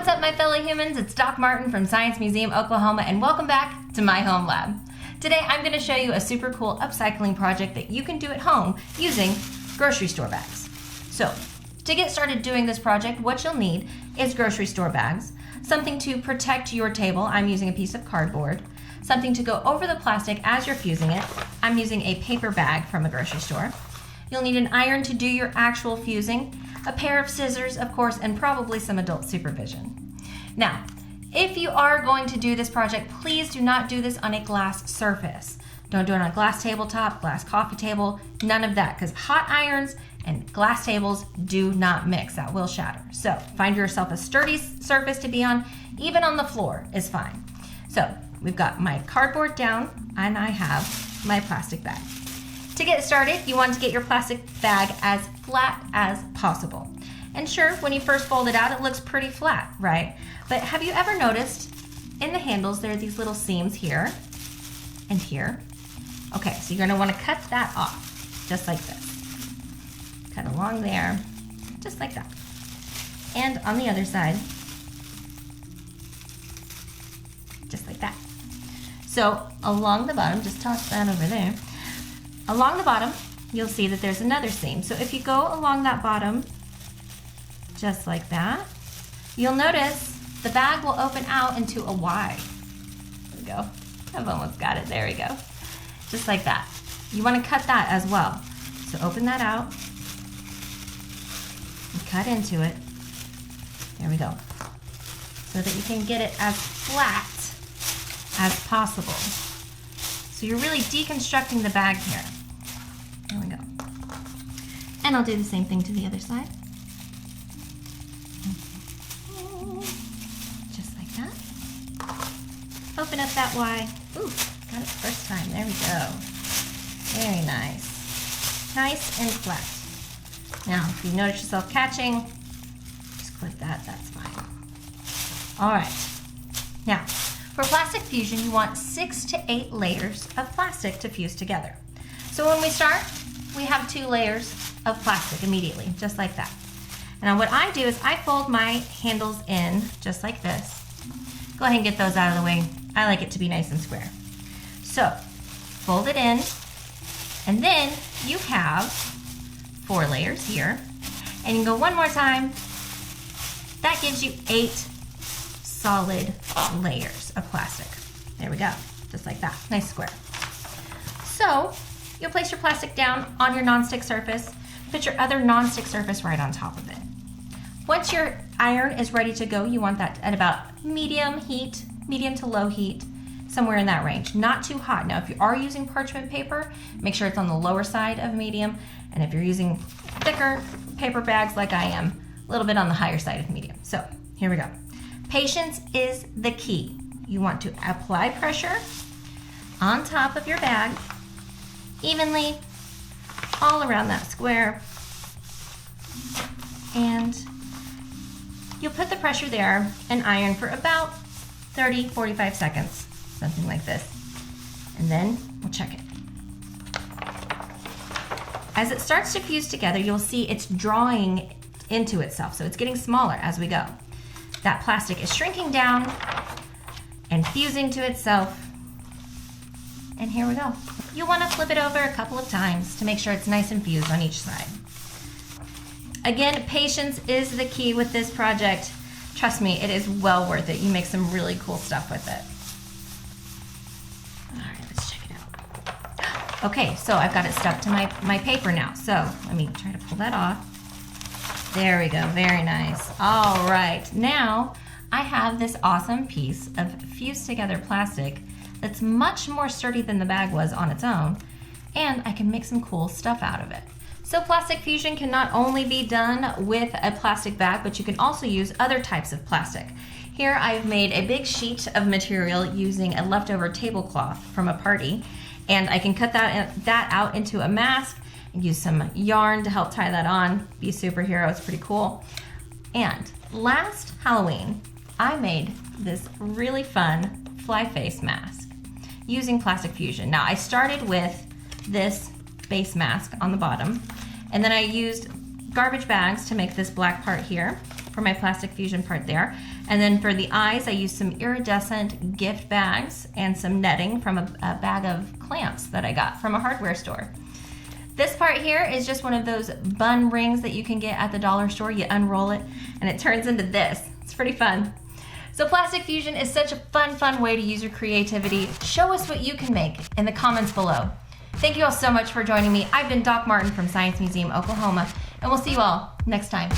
What's up, my fellow humans? It's Doc Martin from Science Museum, Oklahoma, and welcome back to my home lab. Today, I'm going to show you a super cool upcycling project that you can do at home using grocery store bags. So, to get started doing this project, what you'll need is grocery store bags, something to protect your table. I'm using a piece of cardboard, something to go over the plastic as you're fusing it. I'm using a paper bag from a grocery store. You'll need an iron to do your actual fusing, a pair of scissors, of course, and probably some adult supervision. Now, if you are going to do this project, please do not do this on a glass surface. Don't do it on a glass tabletop, glass coffee table, none of that, because hot irons and glass tables do not mix. That will shatter. So find yourself a sturdy surface to be on. Even on the floor is fine. So we've got my cardboard down, and I have my plastic bag. To get started, you want to get your plastic bag as flat as possible. And sure, when you first fold it out, it looks pretty flat, right? But have you ever noticed in the handles, there are these little seams here and here? Okay, so you're gonna wanna cut that off, just like this. Cut along there, just like that. And on the other side, just like that. So along the bottom, just toss that over there. Along the bottom, you'll see that there's another seam. So if you go along that bottom, just like that, you'll notice the bag will open out into a Y. There we go. I've almost got it. There we go. Just like that. You want to cut that as well. So open that out and cut into it. There we go. So that you can get it as flat as possible. So you're really deconstructing the bag here. There we go. And I'll do the same thing to the other side. Just like that. Open up that Y. Ooh, got it first time. There we go. Very nice. Nice and flat. Now, if you notice yourself catching, just clip that, that's fine. All right. Now, for plastic fusion, you want 6 to 8 layers of plastic to fuse together. So when we start, we have 2 layers of plastic immediately, just like that. Now what I do is I fold my handles in just like this. Go ahead and get those out of the way. I like it to be nice and square. So fold it in, and then you have 4 layers here. And you can go one more time. That gives you 8 solid layers of plastic. There we go, just like that, nice square. So you'll place your plastic down on your nonstick surface, put your other nonstick surface right on top of it. Once your iron is ready to go, you want that at about medium heat, medium to low heat, somewhere in that range, not too hot. Now, if you are using parchment paper, make sure it's on the lower side of medium, and if you're using thicker paper bags like I am, a little bit on the higher side of medium. So here we go. Patience is the key. You want to apply pressure on top of your bag, evenly, all around that square. And you'll put the pressure there and iron for about 30, 45 seconds, something like this. And then we'll check it. As it starts to fuse together, you'll see it's drawing into itself. So it's getting smaller as we go. That plastic is shrinking down and fusing to itself. And here we go. You'll want to flip it over a couple of times to make sure it's nice and fused on each side. Again, patience is the key with this project. Trust me, it is well worth it. You make some really cool stuff with it. All right, let's check it out. Okay, so I've got it stuck to my paper now. So let me try to pull that off. There we go, very nice. All right, now I have this awesome piece of fused together plastic that's much more sturdy than the bag was on its own, and I can make some cool stuff out of it. So plastic fusion can not only be done with a plastic bag, but you can also use other types of plastic. Here I've made a big sheet of material using a leftover tablecloth from a party, and I can cut that out into a mask, use some yarn to help tie that on, be a superhero, it's pretty cool. And last Halloween, I made this really fun fly face mask using plastic fusion. Now I started with this base mask on the bottom, and then I used garbage bags to make this black part here. for my plastic fusion part there. And then for the eyes, I used some iridescent gift bags and some netting from a bag of clamps that I got from a hardware store. This part here is just one of those bun rings that you can get at the dollar store. You unroll it and it turns into this. It's pretty fun. So plastic fusion is such a fun way to use your creativity. Show us what you can make in the comments below. Thank you all so much for joining me. I've been Doc Martin from Science Museum, Oklahoma, and we'll see you all next time.